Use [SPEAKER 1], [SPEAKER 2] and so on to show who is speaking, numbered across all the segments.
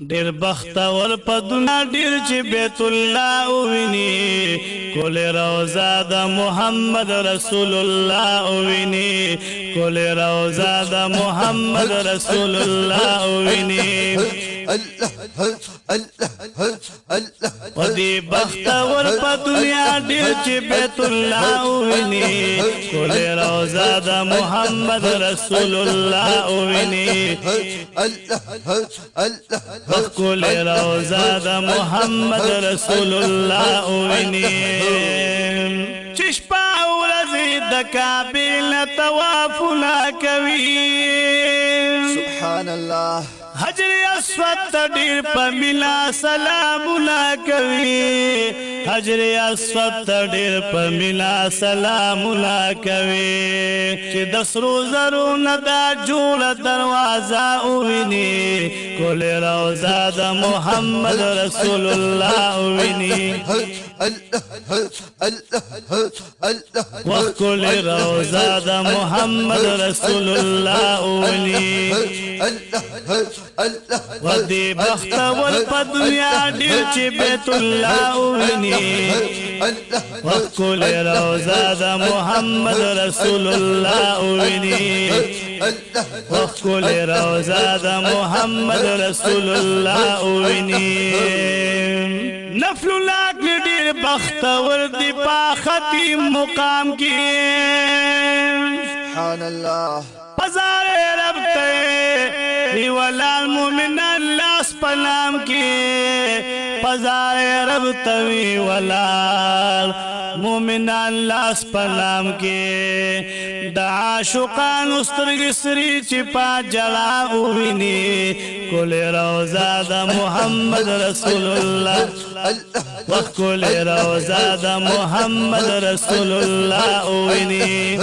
[SPEAKER 1] ډیر بختور په دنیا ډیر چې بیت الله ویني کول روزه د محمد رسول الله ویني کول روزه د محمد رسول الله ویني ودي بختور په دنیا ډیر چې بیت الله ویني کول روزه د محمد رسول الله ویني وكل روزة محمد رسول الله ويني چشپا ورزي دكابل توافنا كوي
[SPEAKER 2] سبحان الله
[SPEAKER 1] حجر اسود تدیر پمینا سلامنا کوي حجر اسود تدیر پمینا سلامنا کوي چې د سرو زرو نه دا جوړ دروازه ویني کول روزه د محمد رسول الله ویني وكل روزه د محمد رسول الله ویني ودي بختور په دنیا ډیر چې بیت الله ویني وكل روزه د محمد رسول الله ویني وكل روزه د محمد رسول الله ویني نفل لاک ډیر بختور دی په ختم مقام کې
[SPEAKER 2] سبحان الله
[SPEAKER 1] بازار رب ته ولا المؤمن الله سلام کی بازار رب ته ولا المؤمن الله سلام کی د عاشقان استرګ سری چې پا جلا ویني کول روزه د محمد رسول الله وكل روزه د محمد رسول الله ویني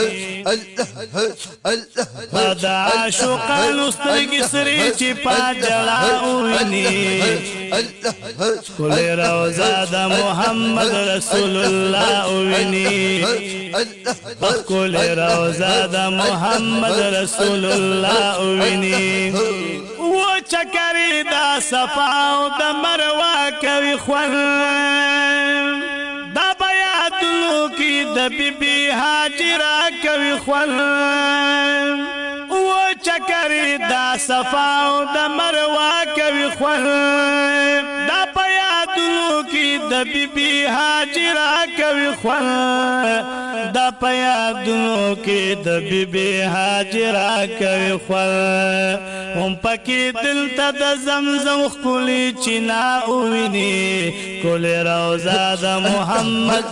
[SPEAKER 1] د عاشقان استرګ سری چې پا جلا ویني کول روزه د محمد رسول الله ویني وكل روزه د محمد رسول الله ویني و چکری دا صفا او د مروه کوي خوان دا بیاتلو کی د بیبي هاجره کوي خوان و چکری دا صفا او د مروه کوي خوان دا بیاتلو کی د بیبي هاجره کوي خوان دا پیادونو کې د بیبي هاجره کوي خوان هم پکې دلته د زمزم خولي چنا ویني کول روزه د محمد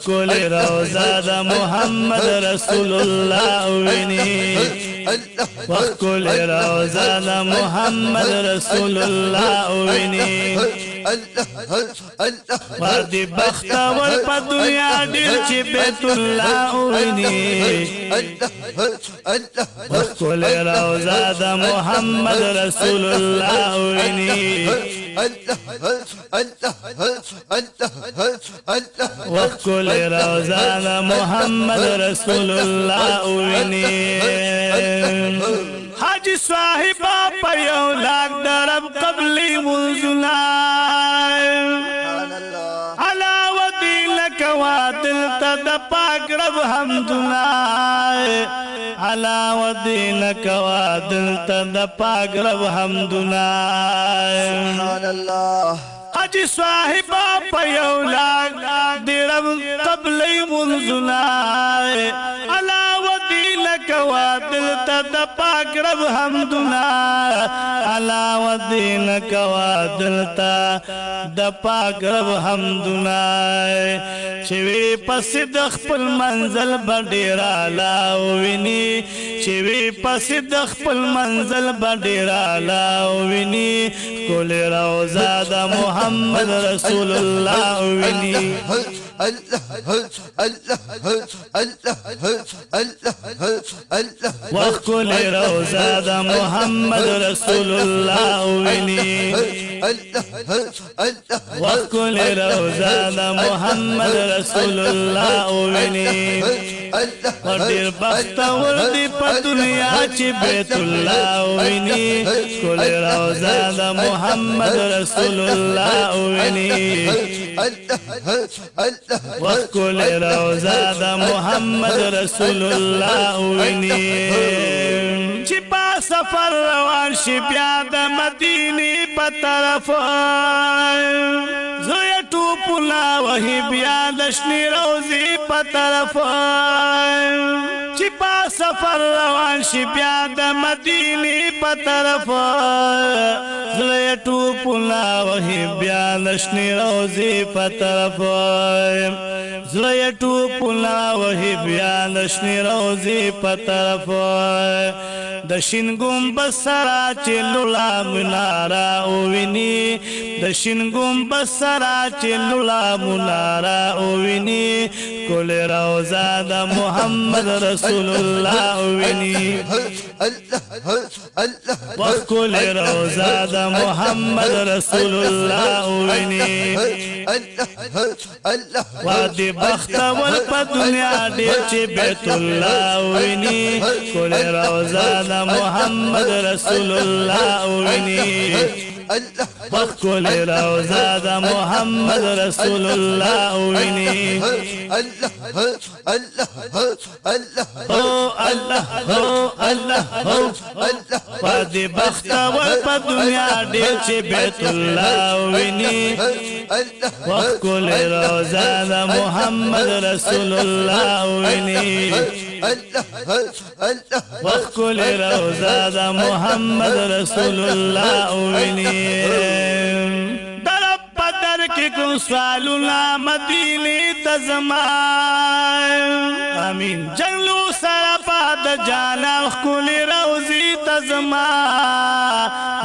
[SPEAKER 1] کول روزه د محمد رسول الله ویني وكل روزه د محمد رسول الله ویني ودي بختور په دنیا ډیر چې بیت الله ویني وكل روزه د محمد رسول الله ویني وكل روزه د محمد رسول الله ویني حاج صاحبہ پر یو لاک درب قبلی منزنا علاوہ دیلک وادل تد پاک رب حمدنا علاوہ دیلک وادل تد پاک رب حمدنا
[SPEAKER 2] سبحان الله
[SPEAKER 1] حاج صاحبہ پر یو لاک درب قبلی منزنا علاوہ دیلک وادل تد پاک رب حمدنا علاوہ دیلک وادل تد پاک رب حمدنا چوی پس د خپل منزل بډیر اعلی ویني چوی پس د خپل منزل بډیر اعلی ویني کول روزه د محمد رسول الله ویني وخل روزا دا محمد رسول الله ویني وخل روزا دا محمد رسول الله ویني ودیر بخت وردی په دنیا چې بیت الله ویني کول روزا دا محمد رسول الله ویني وکول روزا دا محمد رسول الله ویني چې په سفر روان شي بیا د مدینه په طرف زوی ټوپلا وهي بیا د شنی روزي په طرف چې په سفر روان شي بیا د مدینه په طرف زوی ټوپلا وهي بیا د شنی روزي په طرف زوی ټوپلا وهي بیا د شنی روزي په طرف د شین ګمبد سره چې لولا مناره وویني د شین ګمبد سره چې لولا مناره وویني کول روزا د محمد رسول الله وویني وکول روزا د محمد رسول الله وویني وادي بختور په دنیا ډېر چې بیت الله وویني کول روزا د محمد رسول الله ویني وکول روزا د محمد رسول الله ویني او الله او الله وادي بختور په دنیا ډېر چې بیت الله ویني وکول روزا د محمد رسول الله ویني وکول روزا د محمد رسول الله ویني درب بدر کې کوم سوالونه مدینه تزما امين جنلو سره پاد جانا کول روزي تزما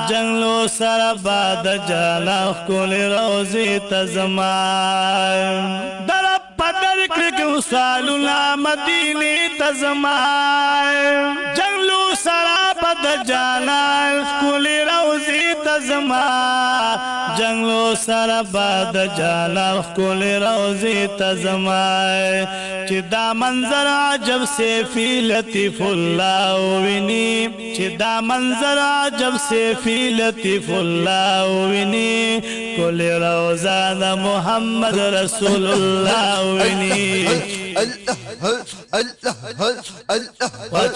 [SPEAKER 1] جنلو سره پاد جانا کول روزي تزما درب بدر کې کوم سوالونه مدینه تزما جنلو سره پاد جانا کول روزي تزما جنگلو سره باد جانا کول روزي تزما چې دا منظر عجب سے فی لطیف الله ویني چې دا منظر عجب سے فی لطیف الله ویني کول روزا د محمد رسول الله ویني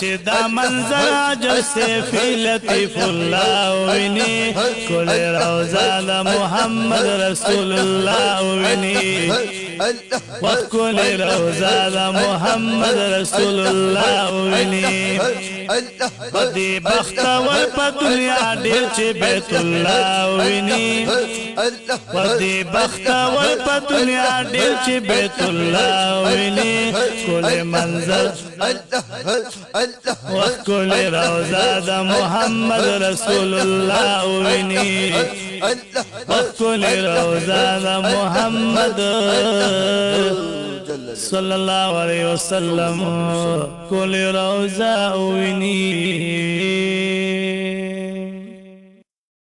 [SPEAKER 1] چې دا منظر عجب سے فی لطیف الله ویني کول روزا د محمد رسول الله ویني وکول روزا د محمد رسول الله ویني بدی بختور په دنیا ډېر چې بیت الله ویني بدی بختور په دنیا ډېر چې بیت الله ویني کول منظر وکول روزا د محمد رسول الله ویني وکول روزا د محمد صلی الله علیه وسلم کول روزا ویني